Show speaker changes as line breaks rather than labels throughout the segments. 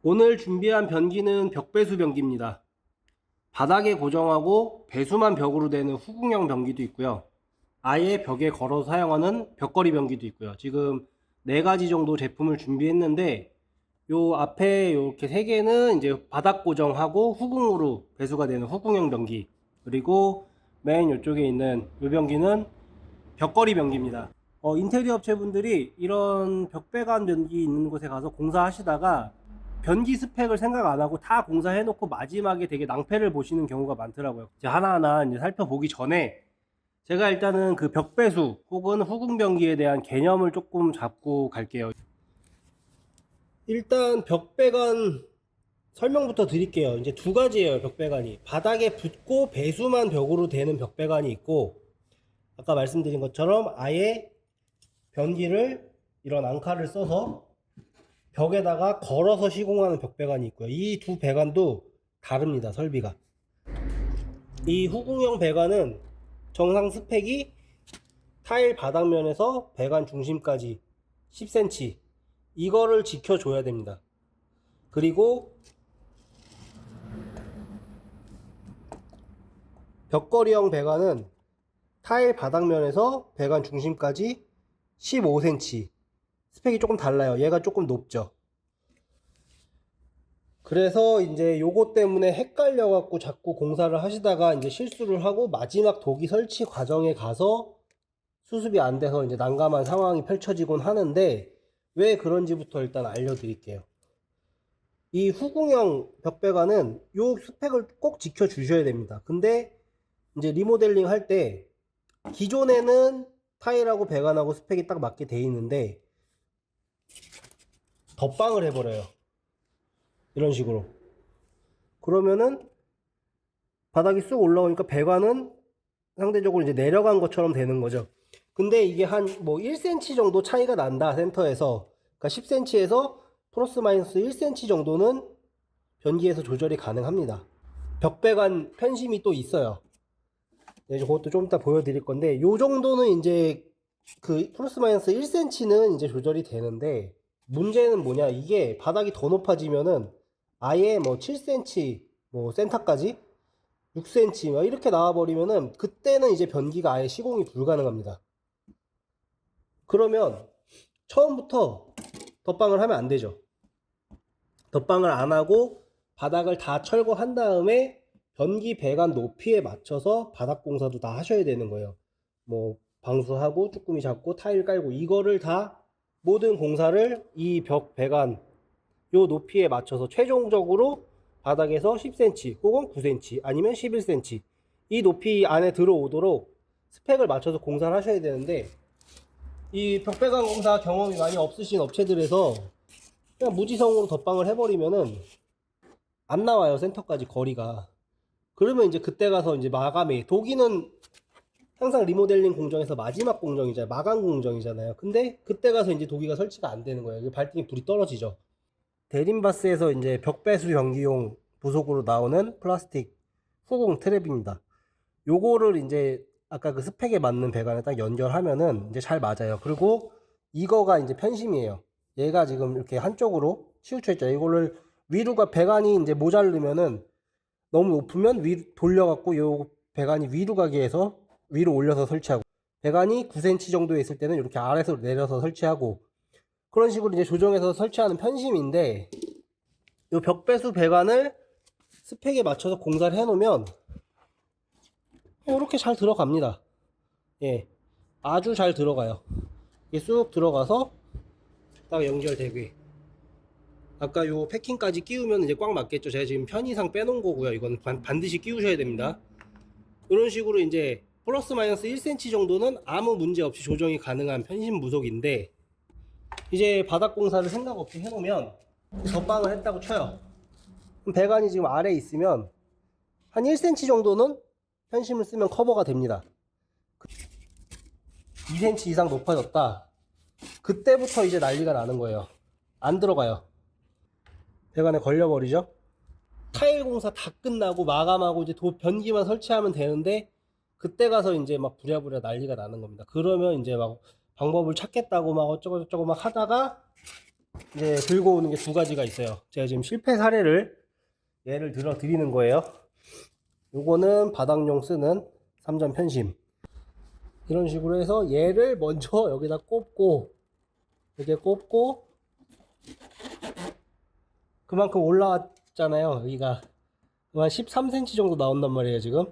오늘 준비한 변기는 벽배수 변기입니다. 바닥에 고정하고 배수만 벽으로 되는 후궁형 변기도 있고요. 아예 벽에 걸어서 사용하는 벽걸이 변기도 있고요. 지금 4가지 정도 제품을 준비했는데 요 앞에 이렇게 3개는 이제 바닥 고정하고 후궁으로 배수가 되는 후궁형 변기, 그리고 맨 이쪽에 있는 이 변기는 벽걸이 변기입니다. 인테리어 업체분들이 이런 벽배관 변기 있는 곳에 가서 공사하시다가 변기 스펙을 생각 안 하고 다 공사해 놓고 마지막에 되게 낭패를 보시는 경우가 많더라고요. 이제 하나하나 이제 살펴보기 전에 제가 일단은 그 벽배수 혹은 후궁 변기에 대한 개념을 조금 잡고 갈게요. 일단 벽배관 설명부터 드릴게요. 이제 2가지예요, 벽배관이. 바닥에 붙고 배수만 벽으로 되는 벽배관이 있고, 아까 말씀드린 것처럼 아예 변기를 이런 앙카를 써서 벽에다가 걸어서 시공하는 벽배관이 있고요. 이 두 배관도 다릅니다, 설비가. 이 후궁형 배관은 정상 스펙이 타일 바닥면에서 배관 중심까지 10cm, 이거를 지켜줘야 됩니다. 그리고 벽걸이형 배관은 타일 바닥면에서 배관 중심까지 15cm, 스펙이 조금 달라요. 얘가 조금 높죠. 그래서 이제 요거 때문에 헷갈려 갖고 자꾸 공사를 하시다가 이제 실수를 하고 마지막 도기 설치 과정에 가서 수습이 안 돼서 이제 난감한 상황이 펼쳐지곤 하는데, 왜 그런지부터 일단 알려드릴게요. 이 후궁형 벽배관은 요 스펙을 꼭 지켜 주셔야 됩니다. 근데 이제 리모델링 할 때 기존에는 타일하고 배관하고 스펙이 딱 맞게 돼 있는데 덧방을 해버려요, 이런 식으로. 그러면은 바닥이 쑥 올라오니까 배관은 상대적으로 이제 내려간 것처럼 되는 거죠. 근데 이게 한 뭐 1cm 정도 차이가 난다, 센터에서. 그러니까 10cm에서 플러스 마이너스 1cm 정도는 변기에서 조절이 가능합니다. 벽배관 편심이 또 있어요. 네, 그것도 좀 이따 보여드릴 건데, 요 정도는 이제 그 플러스 마이너스 1cm는 이제 조절이 되는데, 문제는 뭐냐, 이게 바닥이 더 높아지면은 아예 뭐 7cm 뭐 센터까지 6cm 막 이렇게 나와버리면은 그때는 이제 변기가 아예 시공이 불가능합니다. 그러면 처음부터 덧방을 하면 안 되죠. 덧방을 안 하고 바닥을 다 철거한 다음에 변기 배관 높이에 맞춰서 바닥 공사도 다 하셔야 되는 거예요. 뭐 방수하고 쭈꾸미 잡고 타일 깔고 이거를 다, 모든 공사를 이 벽 배관 요 높이에 맞춰서 최종적으로 바닥에서 10cm 혹은 9cm 아니면 11cm 이 높이 안에 들어오도록 스펙을 맞춰서 공사를 하셔야 되는데, 이 벽배관 공사 경험이 많이 없으신 업체들에서 그냥 무지성으로 덧방을 해버리면은 안 나와요, 센터까지 거리가. 그러면 이제 그때 가서 이제 마감이, 도기는 항상 리모델링 공정에서 마지막 공정이잖아요, 마감 공정이잖아요. 근데 그때 가서 이제 도기가 설치가 안 되는 거예요. 발등에 불이 떨어지죠. 대림바스에서 이제 벽배수 변기용 부속으로 나오는 플라스틱 후궁 트랩입니다. 요거를 이제 아까 그 스펙에 맞는 배관에 딱 연결하면은 이제 잘 맞아요. 그리고 이거가 이제 편심이에요. 얘가 지금 이렇게 한쪽으로 치우쳐 있죠. 이거를 위로가, 배관이 이제 모자르면은 너무 높으면 위 돌려갖고 요 배관이 위로 가게 해서 위로 올려서 설치하고, 배관이 9cm 정도 있을 때는 이렇게 아래서 내려서 설치하고, 그런 식으로 이제 조정해서 설치하는 편심인데, 이 벽배수 배관을 스펙에 맞춰서 공사를 해 놓으면 이렇게 잘 들어갑니다. 예, 아주 잘 들어가요. 이게 쑥 들어가서 딱 연결되게. 아까 요 패킹까지 끼우면 이제 꽉 맞겠죠. 제가 지금 편의상 빼놓은 거고요. 이건 반드시 끼우셔야 됩니다. 이런 식으로 이제 플러스 마이너스 1cm 정도는 아무 문제 없이 조정이 가능한 편심 무속인데, 이제 바닥 공사를 생각 없이 해놓으면 덧방을 했다고 쳐요. 그럼 배관이 지금 아래에 있으면 한 1cm 정도는 편심을 쓰면 커버가 됩니다. 2cm 이상 높아졌다, 그때부터 이제 난리가 나는 거예요. 안 들어가요. 배관에 걸려버리죠. 타일 공사 다 끝나고 마감하고 이제 변기만 설치하면 되는데, 그때 가서 이제 막 부랴부랴 난리가 나는 겁니다. 그러면 이제 막 방법을 찾겠다고 막 어쩌고저쩌고 막 하다가 이제 들고 오는 게 두 가지가 있어요. 제가 지금 실패 사례를 예를 들어 드리는 거예요. 요거는 바닥용 쓰는 3점 편심. 이런 식으로 해서 얘를 먼저 여기다 꼽고, 이렇게 꼽고, 그만큼 올라왔잖아요. 여기가 한 13cm 정도 나온단 말이에요, 지금.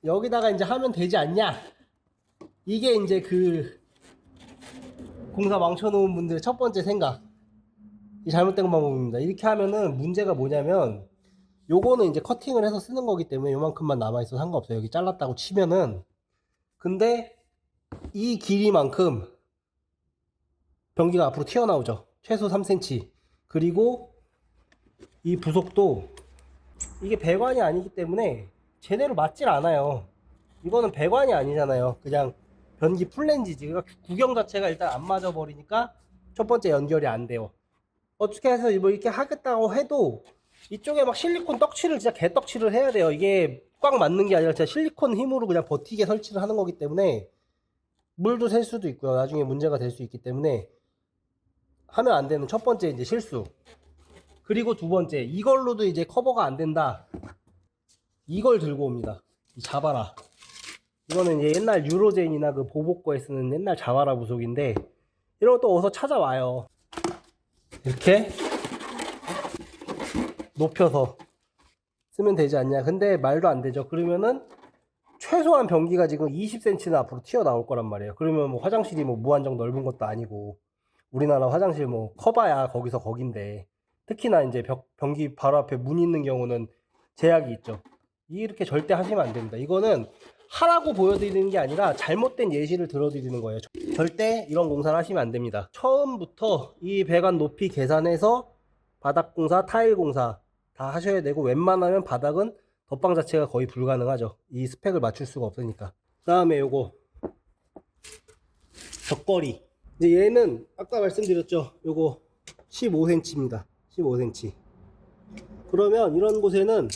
여기다가 이제 하면 되지 않냐? 이게 이제 그 공사 망쳐놓은 분들의 첫 번째 생각. 이 잘못된 방법입니다. 이렇게 하면은 문제가 뭐냐면, 요거는 이제 커팅을 해서 쓰는 거기 때문에 요만큼만 남아있어도 상관없어요. 여기 잘랐다고 치면은. 근데 이 길이만큼 변기가 앞으로 튀어나오죠. 최소 3cm. 그리고 이 부속도 이게 배관이 아니기 때문에 제대로 맞질 않아요. 이거는 배관이 아니잖아요. 그냥 변기 플랜지지. 그러니까 구경 자체가 일단 안 맞아 버리니까 첫 번째 연결이 안 돼요. 어떻게 해서 뭐 이렇게 하겠다고 해도 이쪽에 막 실리콘 떡칠을 진짜 개떡칠을 해야 돼요. 이게 꽉 맞는 게 아니라 진짜 실리콘 힘으로 그냥 버티게 설치를 하는 거기 때문에 물도 셀 수도 있고요. 나중에 문제가 될 수 있기 때문에 하면 안 되는 첫 번째 이제 실수. 그리고 두 번째, 이걸로도 이제 커버가 안 된다. 이걸 들고 옵니다. 자바라. 이거는 이제 옛날 유로젠이나 그 보복고에 쓰는 옛날 자바라 부속인데, 이런 것도 어디서 찾아와요. 이렇게 높여서 쓰면 되지 않냐. 근데 말도 안 되죠. 그러면은 최소한 변기가 지금 20cm는 앞으로 튀어나올 거란 말이에요. 그러면 뭐 화장실이 뭐 무한정 넓은 것도 아니고, 우리나라 화장실 뭐 커봐야 거기서 거긴데, 특히나 이제 변기 바로 앞에 문 있는 경우는 제약이 있죠. 이렇게 절대 하시면 안 됩니다. 이거는 하라고 보여드리는 게 아니라 잘못된 예시를 들어드리는 거예요. 절대 이런 공사를 하시면 안 됩니다. 처음부터 이 배관 높이 계산해서 바닥 공사, 타일 공사 다 하셔야 되고, 웬만하면 바닥은 덧방 자체가 거의 불가능하죠. 이 스펙을 맞출 수가 없으니까. 그 다음에 요거 벽걸이. 이제 얘는 아까 말씀드렸죠. 요거 15cm입니다. 15cm. 그러면 이런 곳에는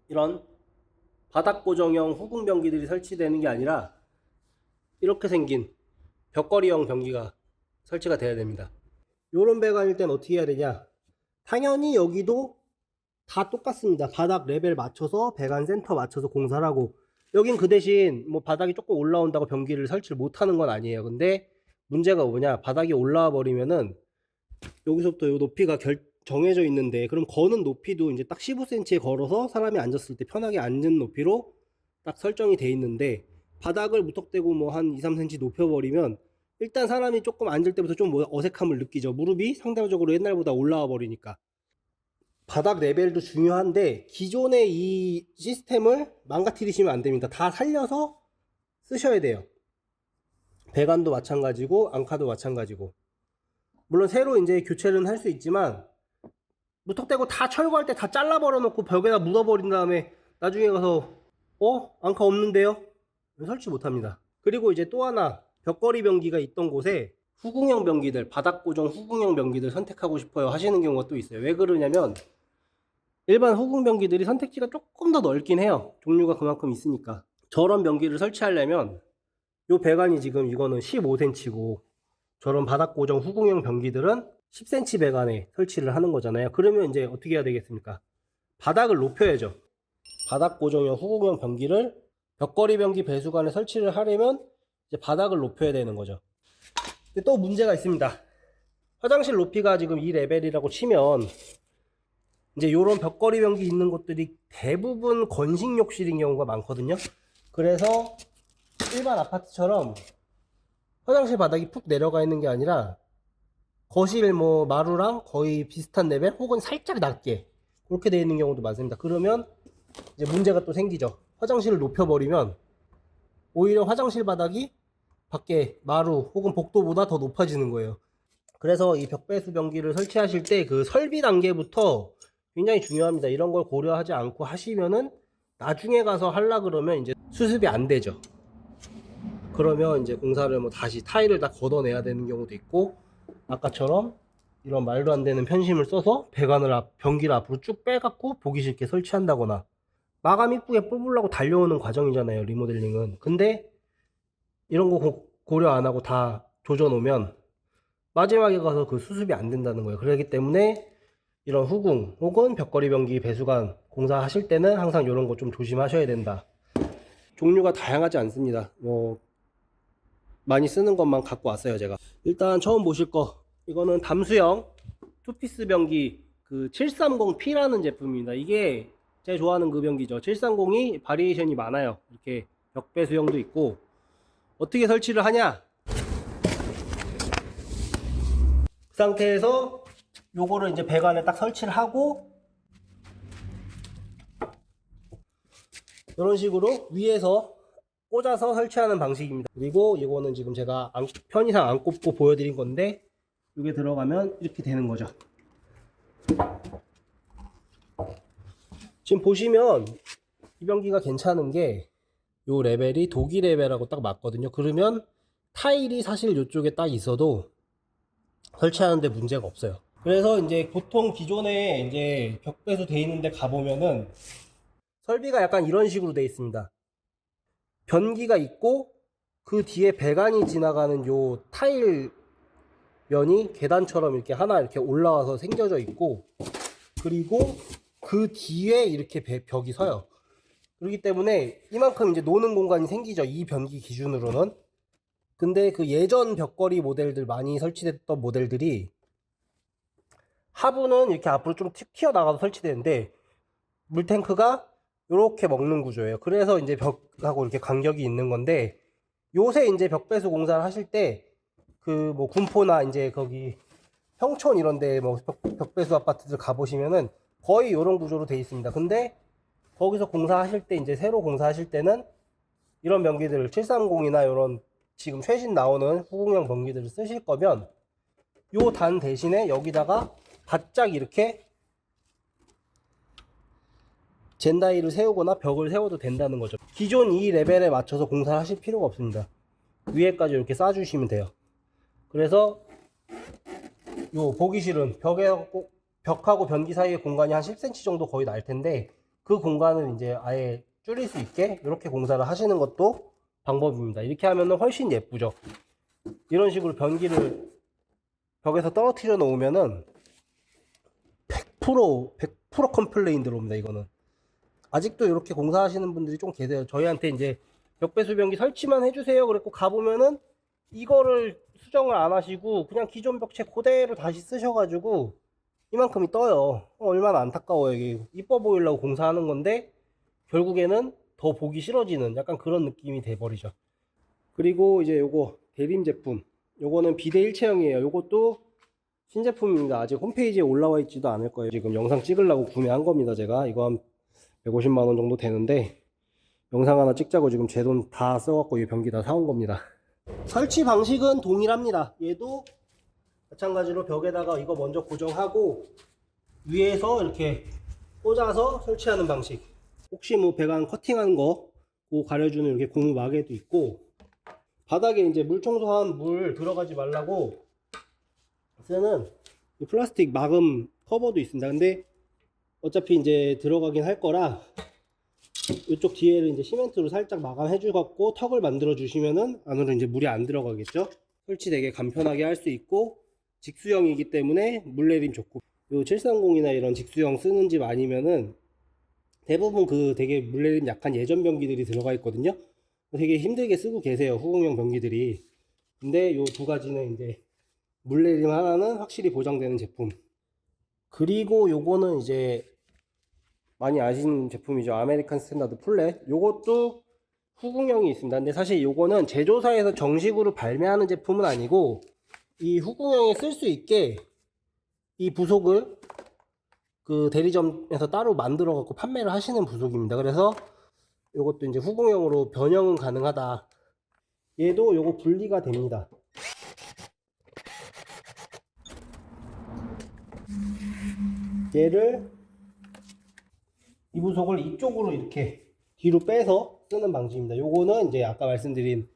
이런 바닥 고정형 후궁 변기들이 설치되는 게 아니라 이렇게 생긴 벽걸이형 변기가 설치가 돼야 됩니다. 요런 배관일 땐 어떻게 해야 되냐? 당연히 여기도 다 똑같습니다. 바닥 레벨 맞춰서 배관 센터 맞춰서 공사를 하고, 여긴 그 대신 뭐 바닥이 조금 올라온다고 변기를 설치를 못하는 건 아니에요. 근데 문제가 뭐냐, 바닥이 올라와 버리면은 여기서부터 요 높이가 정해져 있는데, 그럼 거는 높이도 이제 딱 15cm에 걸어서 사람이 앉았을 때 편하게 앉은 높이로 딱 설정이 돼 있는데, 바닥을 무턱대고 뭐 한 2, 3cm 높여버리면 일단 사람이 조금 앉을 때부터 좀 어색함을 느끼죠. 무릎이 상대적으로 옛날보다 올라와 버리니까. 바닥 레벨도 중요한데 기존의 이 시스템을 망가뜨리시면 안 됩니다. 다 살려서 쓰셔야 돼요. 배관도 마찬가지고 앙카도 마찬가지고. 물론 새로 이제 교체는 할 수 있지만, 무턱대고 다 철거할 때 다 잘라버려 놓고 벽에다 묻어버린 다음에 나중에 가서 앙카 없는데요? 설치 못합니다. 그리고 이제 또 하나, 벽걸이 변기가 있던 곳에 후궁형 변기들, 바닥 고정 후궁형 변기들 선택하고 싶어요 하시는 경우가 또 있어요. 왜 그러냐면 일반 후궁 변기들이 선택지가 조금 더 넓긴 해요. 종류가 그만큼 있으니까. 저런 변기를 설치하려면 요 배관이 지금 이거는 15cm고 저런 바닥 고정 후궁형 변기들은 10cm 배관에 설치를 하는 거잖아요. 그러면 이제 어떻게 해야 되겠습니까? 바닥을 높여야죠. 바닥 고정형 후궁형 변기를 벽걸이 변기 배수관에 설치를 하려면 이제 바닥을 높여야 되는 거죠. 근데 또 문제가 있습니다. 화장실 높이가 지금 이 레벨이라고 치면 이제 요런 벽걸이 변기 있는 곳들이 대부분 건식 욕실인 경우가 많거든요. 그래서 일반 아파트처럼 화장실 바닥이 푹 내려가 있는 게 아니라 거실 뭐 마루랑 거의 비슷한 레벨 혹은 살짝 낮게 그렇게 되어 있는 경우도 많습니다. 그러면 이제 문제가 또 생기죠. 화장실을 높여버리면 오히려 화장실 바닥이 밖에 마루 혹은 복도보다 더 높아지는 거예요. 그래서 이 벽배수 변기를 설치하실 때 그 설비 단계부터 굉장히 중요합니다. 이런 걸 고려하지 않고 하시면은 나중에 가서 하려 그러면 이제 수습이 안 되죠. 그러면 이제 공사를 뭐 다시 타일을 다 걷어내야 되는 경우도 있고, 아까처럼 이런 말도 안 되는 편심을 써서 배관을 변기를 앞으로 쭉 빼갖고 보기 싫게 설치한다거나, 마감 이쁘게 뽑으려고 달려오는 과정이잖아요, 리모델링은. 근데 이런 거 고려 안 하고 다 조져 놓으면 마지막에 가서 그 수습이 안 된다는 거예요. 그렇기 때문에 이런 후궁 혹은 벽걸이 변기 배수관 공사하실 때는 항상 이런 거 좀 조심하셔야 된다. 종류가 다양하지 않습니다. 뭐 많이 쓰는 것만 갖고 왔어요, 제가. 일단 처음 보실 거, 이거는 담수형 투피스 변기 그 730P라는 제품입니다. 이게 제가 좋아하는 그 변기죠. 730이 바리에이션이 많아요. 이렇게 벽배수형도 있고. 어떻게 설치를 하냐? 그 상태에서 요거를 이제 배관에 딱 설치를 하고, 이런 식으로 위에서 꽂아서 설치하는 방식입니다. 그리고 이거는 지금 제가 편의상 안 꼽고 보여드린 건데, 이게 들어가면 이렇게 되는 거죠. 지금 보시면 이 변기가 괜찮은 게 요 레벨이 독일 레벨하고 딱 맞거든요. 그러면 타일이 사실 이쪽에 딱 있어도 설치하는데 문제가 없어요. 그래서 이제 보통 기존에 이제 벽배수 돼 있는데 가보면은 설비가 약간 이런 식으로 돼 있습니다. 변기가 있고 그 뒤에 배관이 지나가는 요 타일 면이 계단처럼 이렇게 하나 이렇게 올라와서 생겨져 있고, 그리고 그 뒤에 이렇게 벽이 서요. 그렇기 때문에 이만큼 이제 노는 공간이 생기죠, 이 변기 기준으로는. 근데 그 예전 벽걸이 모델들 많이 설치됐던 모델들이 하부는 이렇게 앞으로 좀 튀어나가서 설치되는데 물탱크가 이렇게 먹는 구조예요. 그래서 이제 벽하고 이렇게 간격이 있는 건데, 요새 이제 벽배수 공사를 하실 때 그 뭐 군포나 이제 거기 평촌 이런데 뭐 벽배수 아파트들 가보시면은 거의 이런 구조로 돼 있습니다. 근데 거기서 공사하실 때, 이제 새로 공사하실 때는 이런 변기들을 730이나 이런 지금 최신 나오는 후궁형 변기들을 쓰실 거면 요 단 대신에 여기다가 바짝 이렇게 젠다이를 세우거나 벽을 세워도 된다는 거죠. 기존 이 레벨에 맞춰서 공사를 하실 필요가 없습니다. 위에까지 이렇게 쏴주시면 돼요. 그래서 요 보기 싫은 벽하고 변기 사이의 공간이 한 10cm 정도 거의 날 텐데, 그 공간을 이제 아예 줄일 수 있게 이렇게 공사를 하시는 것도 방법입니다. 이렇게 하면은 훨씬 예쁘죠. 이런 식으로 변기를 벽에서 떨어뜨려 놓으면은 100% 컴플레인 들어옵니다. 이거는 아직도 이렇게 공사하시는 분들이 좀 계세요. 저희한테 이제 벽배수 변기 설치만 해주세요 그랬고 가보면은 이거를 수정을 안 하시고 그냥 기존 벽체 그대로 다시 쓰셔가지고 이만큼이 떠요. 얼마나 안타까워요. 이게 이뻐 보이려고 공사하는 건데 결국에는 더 보기 싫어지는 약간 그런 느낌이 돼버리죠. 그리고 이제 요거 대림 제품, 요거는 비대 일체형이에요. 요것도 신제품입니다. 아직 홈페이지에 올라와 있지도 않을 거예요. 지금 영상 찍으려고 구매한 겁니다. 제가 이거 한 150만원 정도 되는데 영상 하나 찍자고 지금 제 돈 다 써갖고 이 변기 다 사온 겁니다. 설치 방식은 동일합니다. 얘도 마찬가지로 벽에다가 이거 먼저 고정하고 위에서 이렇게 꽂아서 설치하는 방식. 혹시 뭐 배관 커팅한 거 그거 가려주는 이렇게 고무 마개도 있고, 바닥에 이제 물 청소한 물 들어가지 말라고 쓰는 이 플라스틱 마금 커버도 있습니다. 근데 어차피 이제 들어가긴 할 거라 이쪽 뒤에를 이제 시멘트로 살짝 마감해 주갖고 턱을 만들어 주시면은 안으로 이제 물이 안 들어가겠죠. 설치 되게 간편하게 할 수 있고 직수형이기 때문에 물내림 좋고, 요 730이나 이런 직수형 쓰는 집 아니면은 대부분 그 되게 물내림 약한 예전 변기들이 들어가 있거든요. 되게 힘들게 쓰고 계세요, 후궁형 변기들이. 근데 요 두 가지는 이제 물내림 하나는 확실히 보장되는 제품. 그리고 요거는 이제 많이 아시는 제품이죠. 아메리칸 스탠다드 플랫. 요것도 후궁형이 있습니다. 근데 사실 요거는 제조사에서 정식으로 발매하는 제품은 아니고 이 후궁형에 쓸 수 있게 이 부속을 그 대리점에서 따로 만들어 갖고 판매를 하시는 부속입니다. 그래서 요것도 이제 후궁형으로 변형은 가능하다. 얘도 요거 분리가 됩니다. 얘를 이 부속을 이쪽으로 이렇게 뒤로 빼서 쓰는 방식입니다. 요거는 이제 아까 말씀드린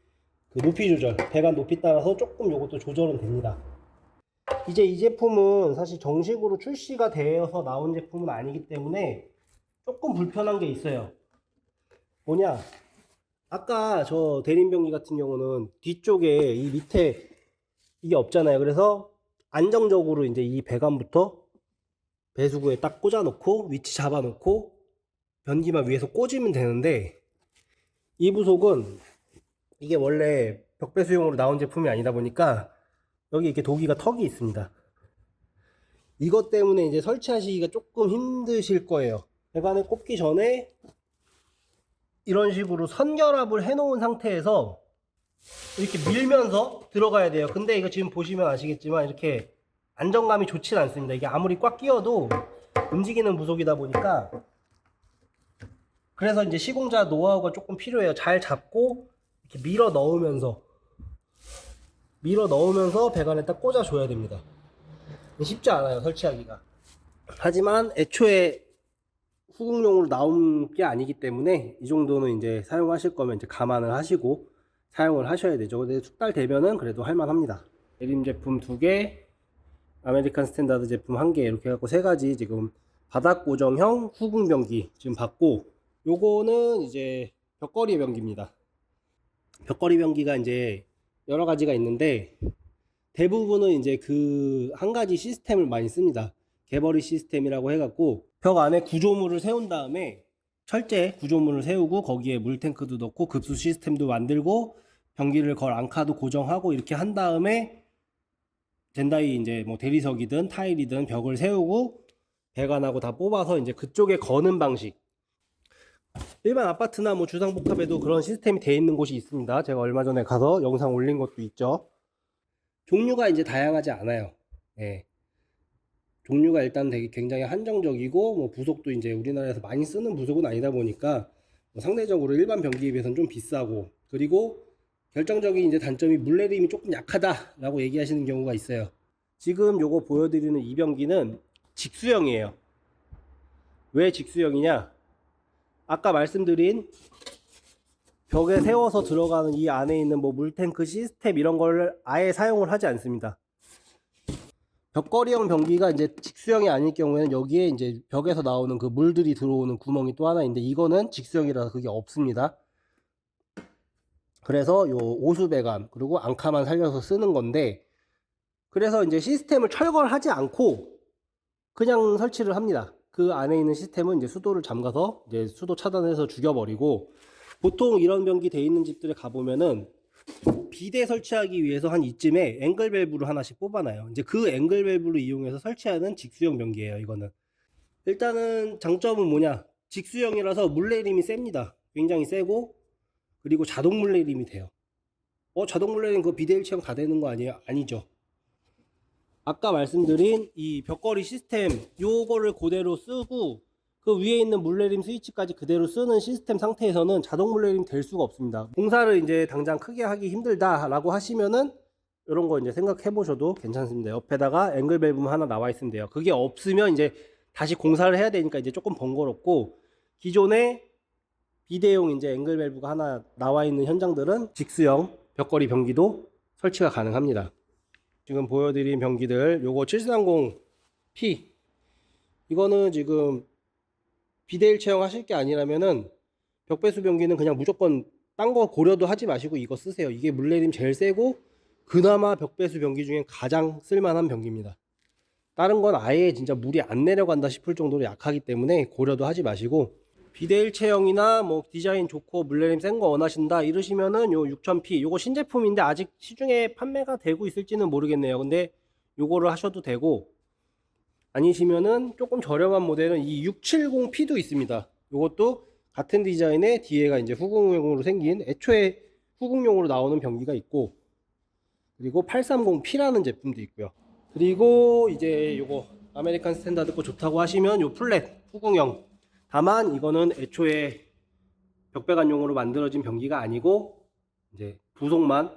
그 높이 조절, 배관 높이 따라서 조금 요것도 조절은 됩니다. 이제 이 제품은 사실 정식으로 출시가 되어서 나온 제품은 아니기 때문에 조금 불편한 게 있어요. 뭐냐, 아까 저 대림변기 같은 경우는 뒤쪽에 이 밑에 이게 없잖아요. 그래서 안정적으로 이제 이 배관부터 배수구에 딱 꽂아 놓고 위치 잡아 놓고 변기만 위에서 꽂으면 되는데, 이 부속은 이게 원래 벽배수용으로 나온 제품이 아니다 보니까 여기 이렇게 도기가 턱이 있습니다. 이것 때문에 이제 설치하시기가 조금 힘드실 거예요. 배관에 꽂기 전에 이런 식으로 선결합을 해 놓은 상태에서 이렇게 밀면서 들어가야 돼요. 근데 이거 지금 보시면 아시겠지만 이렇게 안정감이 좋진 않습니다. 이게 아무리 꽉 끼워도 움직이는 부속이다 보니까, 그래서 이제 시공자 노하우가 조금 필요해요. 잘 잡고 이렇게 밀어 넣으면서 배관에 딱 꽂아 줘야 됩니다. 쉽지 않아요, 설치하기가. 하지만 애초에 후궁용으로 나온 게 아니기 때문에 이 정도는 이제 사용하실 거면 이제 감안을 하시고 사용을 하셔야 되죠. 근데 숙달 되면은 그래도 할만합니다. 대림 제품 2개, 아메리칸 스탠다드 제품 1개, 이렇게 해갖고 3가지 지금 바닥 고정형 후궁 변기 지금 받고, 요거는 이제 벽걸이 변기입니다. 벽걸이 변기가 이제 여러 가지가 있는데 대부분은 이제 그 한 가지 시스템을 많이 씁니다. 개버리 시스템이라고 해갖고 벽 안에 구조물을 세운 다음에 철제 구조물을 세우고 거기에 물탱크도 넣고 급수 시스템도 만들고 변기를 걸 앙카도 고정하고 이렇게 한 다음에 젠다이 이제 뭐 대리석이든 타일이든 벽을 세우고 배관하고 다 뽑아서 이제 그쪽에 거는 방식. 일반 아파트나 뭐 주상복합에도 그런 시스템이 되어 있는 곳이 있습니다. 제가 얼마 전에 가서 영상 올린 것도 있죠. 종류가 이제 다양하지 않아요. 예. 종류가 일단 되게 굉장히 한정적이고, 뭐 부속도 이제 우리나라에서 많이 쓰는 부속은 아니다 보니까 뭐 상대적으로 일반 변기에 비해서는 좀 비싸고, 그리고 결정적인 이제 단점이 물내림이 조금 약하다라고 얘기하시는 경우가 있어요. 지금 요거 보여드리는 이 변기는 직수형이에요. 왜 직수형이냐? 아까 말씀드린 벽에 세워서 들어가는 이 안에 있는 뭐 물탱크 시스템 이런 걸 아예 사용을 하지 않습니다. 벽걸이형 변기가 이제 직수형이 아닐 경우에는 여기에 이제 벽에서 나오는 그 물들이 들어오는 구멍이 또 하나 있는데, 이거는 직수형이라서 그게 없습니다. 그래서 요 오수배관 그리고 앙카만 살려서 쓰는 건데, 그래서 이제 시스템을 철거하지 않고 그냥 설치를 합니다. 그 안에 있는 시스템은 이제 수도를 잠가서 이제 수도 차단해서 죽여버리고, 보통 이런 변기 돼 있는 집들에 가보면은 비대 설치하기 위해서 한 이쯤에 앵글 밸브를 하나씩 뽑아놔요. 이제 그 앵글 밸브를 이용해서 설치하는 직수형 변기예요. 이거는 일단은 장점은 뭐냐, 직수형이라서 물내림이 셉니다. 굉장히 세고, 그리고 자동 물내림이 돼요. 자동 물내림 그 비대 일체형 다 되는 거 아니에요? 아니죠. 아까 말씀드린 이 벽걸이 시스템 요거를 그대로 쓰고 그 위에 있는 물내림 스위치까지 그대로 쓰는 시스템 상태에서는 자동 물내림 될 수가 없습니다. 공사를 이제 당장 크게 하기 힘들다 라고 하시면은 이런 거 이제 생각해 보셔도 괜찮습니다. 옆에다가 앵글 밸브만 하나 나와 있으면 돼요. 그게 없으면 이제 다시 공사를 해야 되니까 이제 조금 번거롭고, 기존에 비대용 이제 앵글 밸브가 하나 나와 있는 현장들은 직수형 벽걸이 변기도 설치가 가능합니다. 지금 보여드린 변기들, 요거 730P 이거는 지금 비대일 체형 하실 게 아니라면은 벽배수 변기는 그냥 무조건 딴 거 고려도 하지 마시고 이거 쓰세요. 이게 물내림 제일 세고 그나마 벽배수 변기 중에 가장 쓸만한 변기입니다. 다른 건 아예 진짜 물이 안 내려간다 싶을 정도로 약하기 때문에 고려도 하지 마시고, 비대일 체형이나 뭐 디자인 좋고 물내림 센 거 원하신다 이러시면은 요 6000P 요거 신제품인데 아직 시중에 판매가 되고 있을지는 모르겠네요. 근데 요거를 하셔도 되고, 아니시면은 조금 저렴한 모델은 이 670P도 있습니다. 요것도 같은 디자인의 뒤에가 이제 후궁용으로 생긴, 애초에 후궁용으로 나오는 변기가 있고, 그리고 830P라는 제품도 있고요. 그리고 이제 요거 아메리칸 스탠다드 거 좋다고 하시면 요 플랫 후궁형, 다만 이거는 애초에 벽배관용으로 만들어진 변기가 아니고 이제 부속만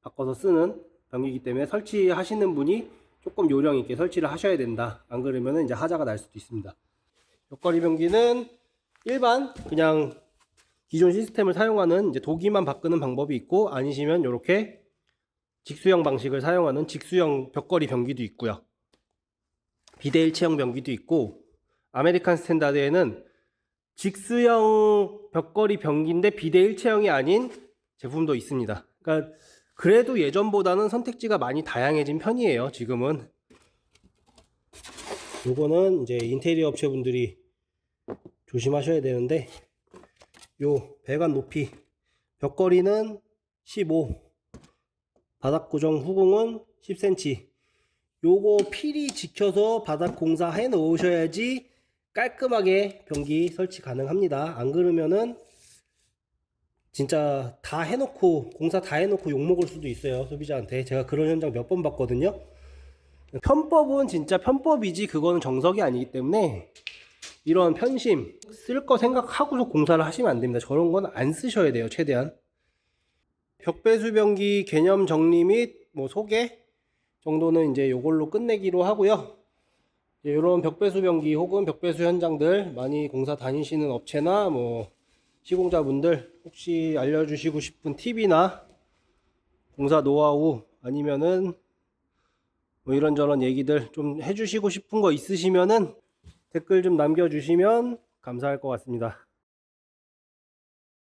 바꿔서 쓰는 변기이기 때문에 설치하시는 분이 조금 요령 있게 설치를 하셔야 된다. 안 그러면 이제 하자가 날 수도 있습니다. 벽걸이 변기는 일반 그냥 기존 시스템을 사용하는 이제 도기만 바꾸는 방법이 있고, 아니시면 이렇게 직수형 방식을 사용하는 직수형 벽걸이 변기도 있고요. 비대일체형 변기도 있고, 아메리칸 스탠다드에는 직수형 벽걸이 변기인데 비대일체형이 아닌 제품도 있습니다. 그러니까 그래도 예전보다는 선택지가 많이 다양해진 편이에요. 지금은. 요거는 이제 인테리어 업체분들이 조심하셔야 되는데, 요 배관 높이 벽걸이는 15, 바닥 고정 후공은 10cm. 요거 필히 지켜서 바닥 공사 해 놓으셔야지 깔끔하게 변기 설치 가능합니다. 안 그러면은 진짜 다 해놓고, 공사 다 해놓고 욕먹을 수도 있어요, 소비자한테. 제가 그런 현장 몇 번 봤거든요. 편법은 진짜 편법이지 그거는 정석이 아니기 때문에 이런 편심 쓸 거 생각하고서 공사를 하시면 안 됩니다. 저런 건 안 쓰셔야 돼요, 최대한. 벽배수 변기 개념 정리 및 뭐 소개 정도는 이제 요걸로 끝내기로 하고요. 이런 벽배수 변기 혹은 벽배수 현장들 많이 공사 다니시는 업체나 뭐 시공자분들 혹시 알려주시고 싶은 팁이나 공사 노하우 아니면은 뭐 이런저런 얘기들 좀 해주시고 싶은 거 있으시면은 댓글 좀 남겨주시면 감사할 것 같습니다.